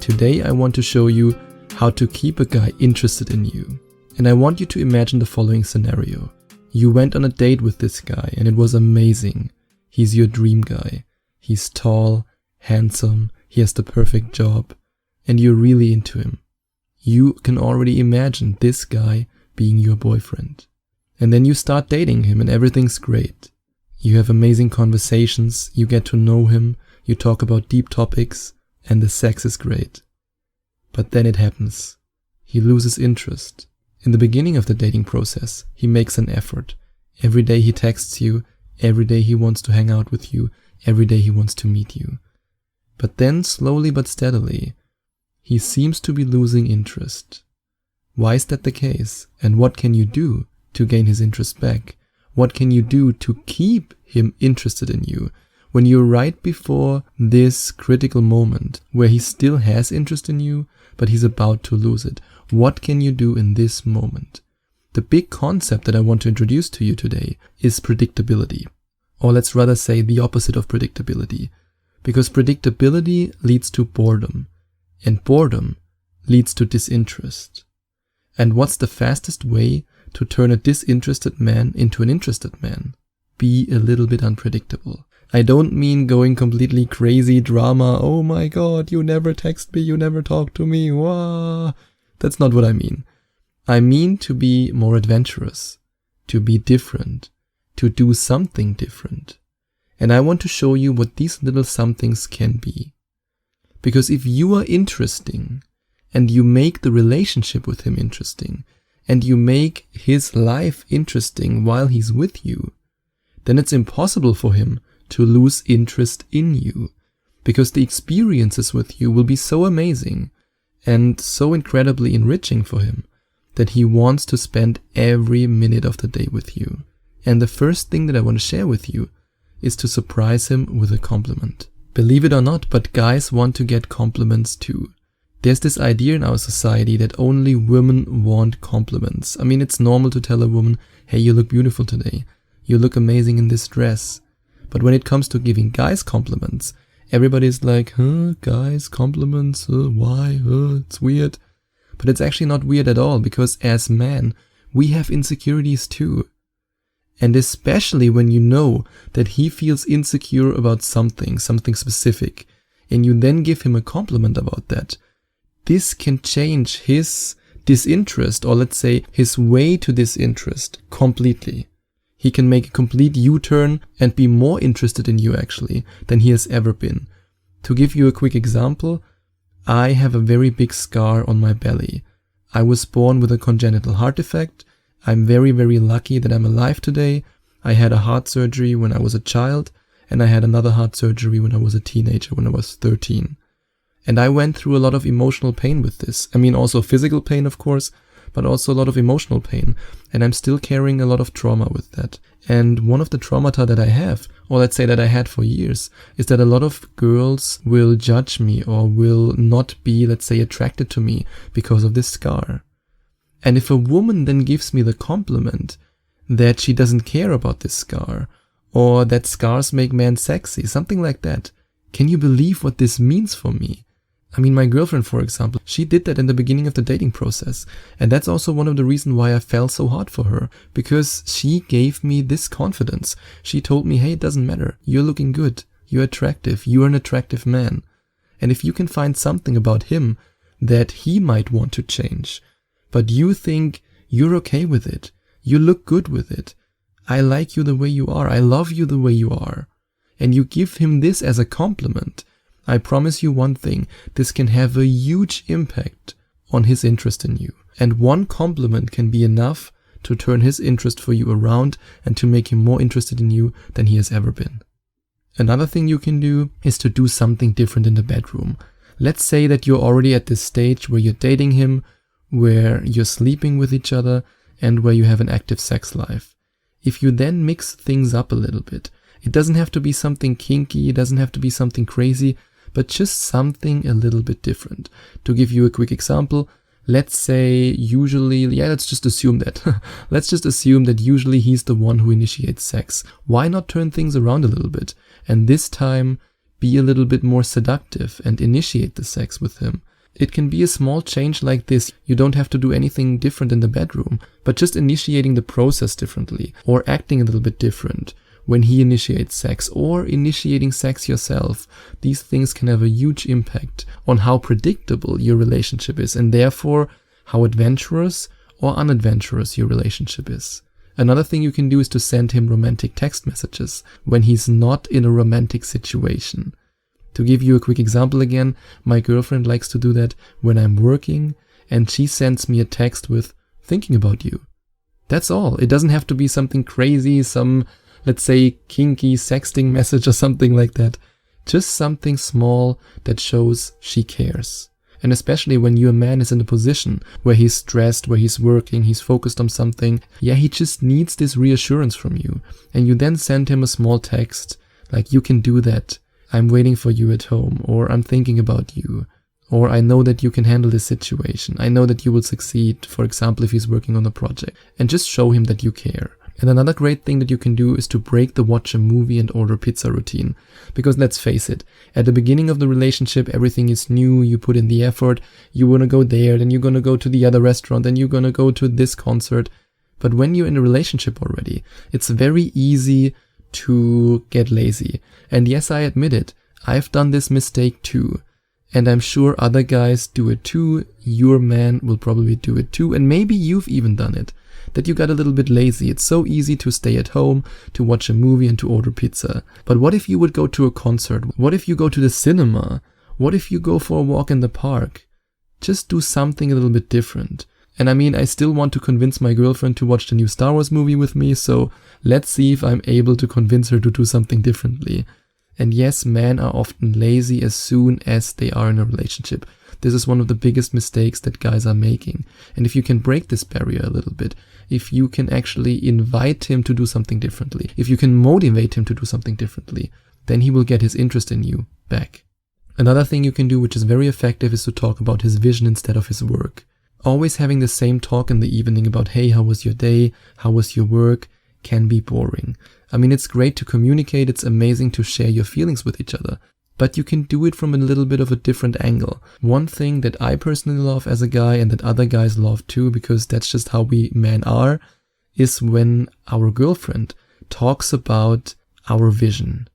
Today I want to show you how to keep a guy interested in you. And I want you to imagine the following scenario. You went on a date with this guy and it was amazing. He's your dream guy. He's tall, handsome, he has the perfect job, and you're really into him. You can already imagine this guy being your boyfriend. And then you start dating him and everything's great. You have amazing conversations, you get to know him, you talk about deep topics, and the sex is great. But then it happens. He loses interest. In the beginning of the dating process, he makes an effort. Every day he texts you, every day he wants to hang out with you, every day he wants to meet you. But then, slowly but steadily, he seems to be losing interest. Why is that the case? And what can you do to gain his interest back? What can you do to keep him interested in you when you're right before this critical moment where he still has interest in you, but he's about to lose it? What can you do in this moment? The big concept that I want to introduce to you today is predictability. Or let's rather say the opposite of predictability. Because predictability leads to boredom. And boredom leads to disinterest. And what's the fastest way to turn a disinterested man into an interested man? Be a little bit unpredictable. I don't mean going completely crazy drama. Oh my god, you never text me, you never talk to me. Wah. That's not what I mean. I mean to be more adventurous, to be different, to do something different. And I want to show you what these little somethings can be. Because if you are interesting, and you make the relationship with him interesting, and you make his life interesting while he's with you, then it's impossible for him to lose interest in you. Because the experiences with you will be so amazing and so incredibly enriching for him that he wants to spend every minute of the day with you. And the first thing that I want to share with you is to surprise him with a compliment. Believe it or not, but guys want to get compliments too. There's this idea in our society that only women want compliments. I mean, it's normal to tell a woman, hey, you look beautiful today. You look amazing in this dress. But when it comes to giving guys compliments, everybody's like, guys, compliments, why, it's weird. But it's actually not weird at all, because as men, we have insecurities too. And especially when you know that he feels insecure about something specific, and you then give him a compliment about that, this can change his disinterest, or let's say his way to disinterest, completely. He can make a complete U-turn and be more interested in you actually than he has ever been. To give you a quick example, I have a very big scar on my belly. I was born with a congenital heart defect. I'm very, very lucky that I'm alive today. I had a heart surgery when I was a child, and I had another heart surgery when I was a teenager, when I was 13. And I went through a lot of emotional pain with this. I mean, also physical pain, of course, but also a lot of emotional pain. And I'm still carrying a lot of trauma with that. And one of the traumata that I have, or let's say that I had for years, is that a lot of girls will judge me or will not be, let's say, attracted to me because of this scar. And if a woman then gives me the compliment that she doesn't care about this scar, or that scars make men sexy, something like that, can you believe what this means for me? I mean, my girlfriend, for example, she did that in the beginning of the dating process. And that's also one of the reasons why I fell so hard for her. Because she gave me this confidence. She told me, hey, it doesn't matter. You're looking good. You're attractive. You're an attractive man. And if you can find something about him that he might want to change, but you think you're okay with it, you look good with it, I like you the way you are, I love you the way you are, and you give him this as a compliment, I promise you one thing, this can have a huge impact on his interest in you. And one compliment can be enough to turn his interest for you around and to make him more interested in you than he has ever been. Another thing you can do is to do something different in the bedroom. Let's say that you're already at this stage where you're dating him, where you're sleeping with each other, and where you have an active sex life. If you then mix things up a little bit, it doesn't have to be something kinky, it doesn't have to be something crazy, but just something a little bit different. To give you a quick example, let's say usually, let's just assume that. Let's just assume that usually he's the one who initiates sex. Why not turn things around a little bit? And this time be a little bit more seductive and initiate the sex with him. It can be a small change like this. You don't have to do anything different in the bedroom, but just initiating the process differently or acting a little bit different when he initiates sex or initiating sex yourself. These things can have a huge impact on how predictable your relationship is and therefore how adventurous or unadventurous your relationship is. Another thing you can do is to send him romantic text messages when he's not in a romantic situation. To give you a quick example again, my girlfriend likes to do that when I'm working and she sends me a text with thinking about you. That's all. It doesn't have to be something crazy, some, let's say, kinky sexting message or something like that. Just something small that shows she cares. And especially when your man is in a position where he's stressed, where he's working, he's focused on something. Yeah, he just needs this reassurance from you. And you then send him a small text like, you can do that. I'm waiting for you at home, or I'm thinking about you, or I know that you can handle this situation. I know that you will succeed, for example, if he's working on a project, and just show him that you care. And another great thing that you can do is to break the watch a movie and order pizza routine. Because let's face it, at the beginning of the relationship, everything is new, you put in the effort, you want to go there, then you're going to go to the other restaurant, then you're going to go to this concert. But when you're in a relationship already, it's very easy to get lazy. And yes, I admit it, I've done this mistake too. And I'm sure other guys do it too, your man will probably do it too, and maybe you've even done it. That you got a little bit lazy. It's so easy to stay at home, to watch a movie and to order pizza. But what if you would go to a concert? What if you go to the cinema? What if you go for a walk in the park? Just do something a little bit different. And I mean, I still want to convince my girlfriend to watch the new Star Wars movie with me, so let's see if I'm able to convince her to do something differently. And yes, men are often lazy as soon as they are in a relationship. This is one of the biggest mistakes that guys are making. And if you can break this barrier a little bit, if you can actually invite him to do something differently, if you can motivate him to do something differently, then he will get his interest in you back. Another thing you can do, which is very effective, is to talk about his vision instead of his work. Always having the same talk in the evening about, hey, how was your day? How was your work? Can be boring. I mean, it's great to communicate. It's amazing to share your feelings with each other. But you can do it from a little bit of a different angle. One thing that I personally love as a guy and that other guys love too, because that's just how we men are, is when our girlfriend talks about our vision.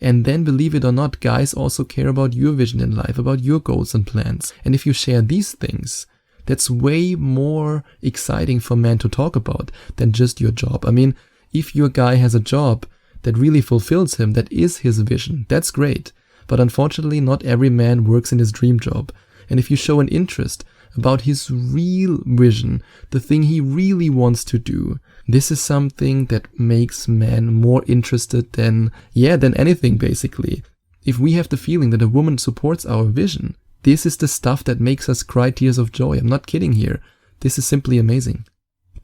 And then, believe it or not, guys also care about your vision in life, about your goals and plans. And if you share these things, that's way more exciting for men to talk about than just your job. I mean, if your guy has a job that really fulfills him, that is his vision, that's great. But unfortunately, not every man works in his dream job. And if you show an interest about his real vision, the thing he really wants to do, this is something that makes men more interested than anything, basically. If we have the feeling that a woman supports our vision, this is the stuff that makes us cry tears of joy. I'm not kidding here. This is simply amazing.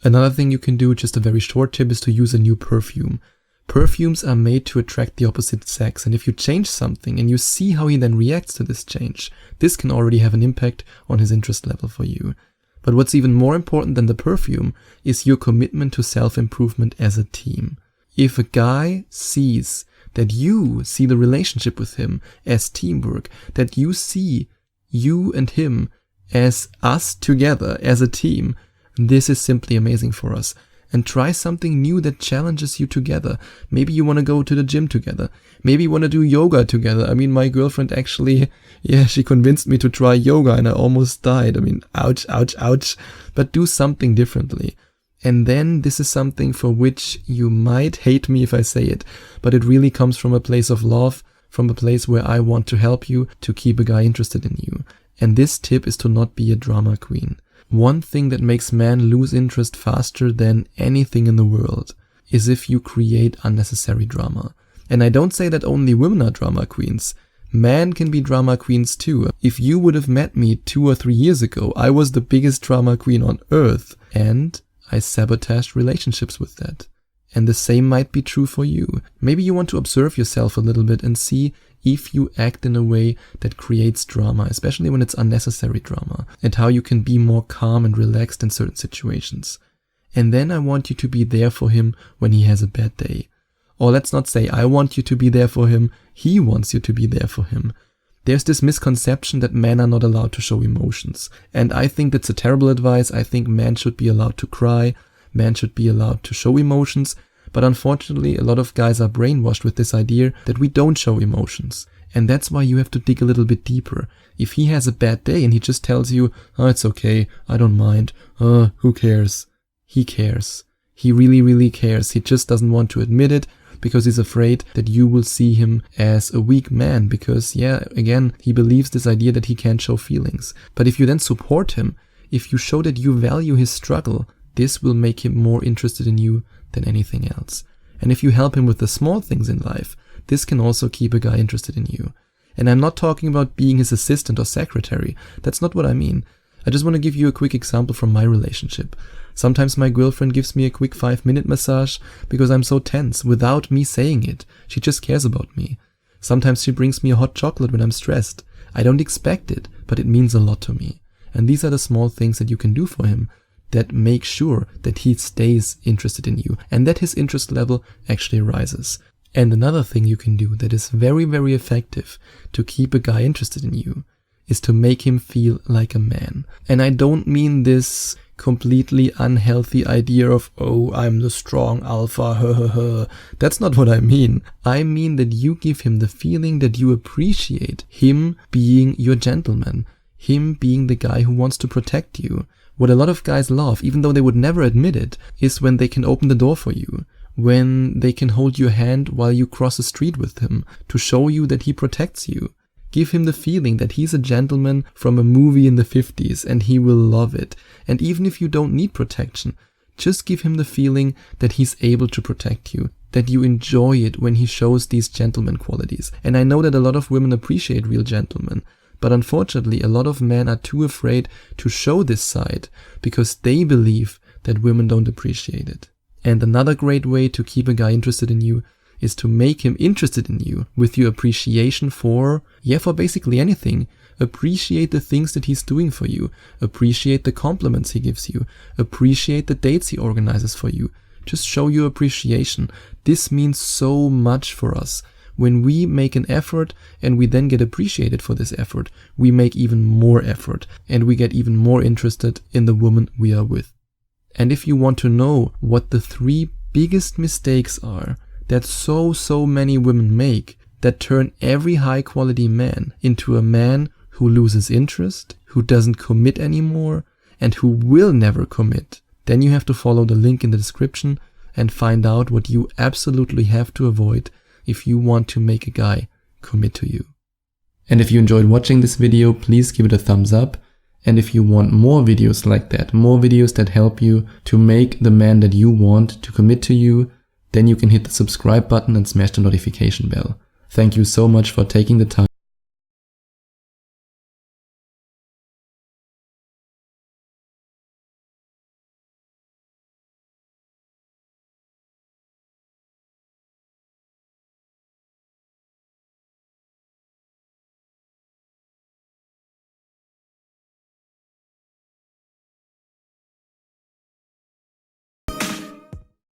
Another thing you can do, just a very short tip, is to use a new perfume. Perfumes are made to attract the opposite sex, and if you change something and you see how he then reacts to this change, this can already have an impact on his interest level for you. But what's even more important than the perfume is your commitment to self-improvement as a team. If a guy sees that you see the relationship with him as teamwork, that you see you and him as us together, as a team, this is simply amazing for us. And try something new that challenges you together. Maybe you want to go to the gym together. Maybe you want to do yoga together. I mean, my girlfriend actually, she convinced me to try yoga and I almost died. I mean, ouch, ouch, ouch. But do something differently. And then this is something for which you might hate me if I say it, but it really comes from a place of love, from a place where I want to help you to keep a guy interested in you. And this tip is to not be a drama queen. One thing that makes men lose interest faster than anything in the world is if you create unnecessary drama. And I don't say that only women are drama queens. Men can be drama queens too. If you would have met me 2 or 3 years ago, I was the biggest drama queen on earth. And I sabotaged relationships with that. And the same might be true for you. Maybe you want to observe yourself a little bit and see if you act in a way that creates drama, especially when it's unnecessary drama, and how you can be more calm and relaxed in certain situations. And then I want you to be there for him when he has a bad day. Or let's not say I want you to be there for him, he wants you to be there for him. There's this misconception that men are not allowed to show emotions. And I think that's a terrible advice. I think men should be allowed to cry. Men should be allowed to show emotions. But unfortunately, a lot of guys are brainwashed with this idea that we don't show emotions. And that's why you have to dig a little bit deeper. If he has a bad day and he just tells you, oh, it's okay, I don't mind, who cares? He cares. He really, really cares. He just doesn't want to admit it because he's afraid that you will see him as a weak man because, yeah, again, he believes this idea that he can't show feelings. But if you then support him, if you show that you value his struggle, this will make him more interested in you than anything else. And if you help him with the small things in life, this can also keep a guy interested in you. And I'm not talking about being his assistant or secretary. That's not what I mean. I just want to give you a quick example from my relationship. Sometimes my girlfriend gives me a quick 5-minute massage because I'm so tense without me saying it. She just cares about me. Sometimes she brings me a hot chocolate when I'm stressed. I don't expect it, but it means a lot to me. And these are the small things that you can do for him that make sure that he stays interested in you and that his interest level actually rises. And another thing you can do that is very, very effective to keep a guy interested in you is to make him feel like a man. And I don't mean this completely unhealthy idea of, oh, I'm the strong alpha, That's not what I mean. I mean that you give him the feeling that you appreciate him being your gentleman, him being the guy who wants to protect you. What a lot of guys love, even though they would never admit it, is when they can open the door for you, when they can hold your hand while you cross the street with him to show you that he protects you. Give him the feeling that he's a gentleman from a movie in the 50s and he will love it. And even if you don't need protection, just give him the feeling that he's able to protect you, that you enjoy it when he shows these gentleman qualities. And I know that a lot of women appreciate real gentlemen, but unfortunately a lot of men are too afraid to show this side because they believe that women don't appreciate it. And another great way to keep a guy interested in you is to make him interested in you with your appreciation for basically anything. Appreciate the things that he's doing for you. Appreciate the compliments he gives you. Appreciate the dates he organizes for you. Just show your appreciation. This means so much for us. When we make an effort and we then get appreciated for this effort, we make even more effort and we get even more interested in the woman we are with. And if you want to know what the 3 biggest mistakes are that so many women make that turn every high quality man into a man who loses interest, who doesn't commit anymore, and who will never commit, then you have to follow the link in the description and find out what you absolutely have to avoid if you want to make a guy commit to you. And if you enjoyed watching this video, please give it a thumbs up. And if you want more videos like that, more videos that help you to make the man that you want to commit to you, then you can hit the subscribe button and smash the notification bell. Thank you so much for taking the time.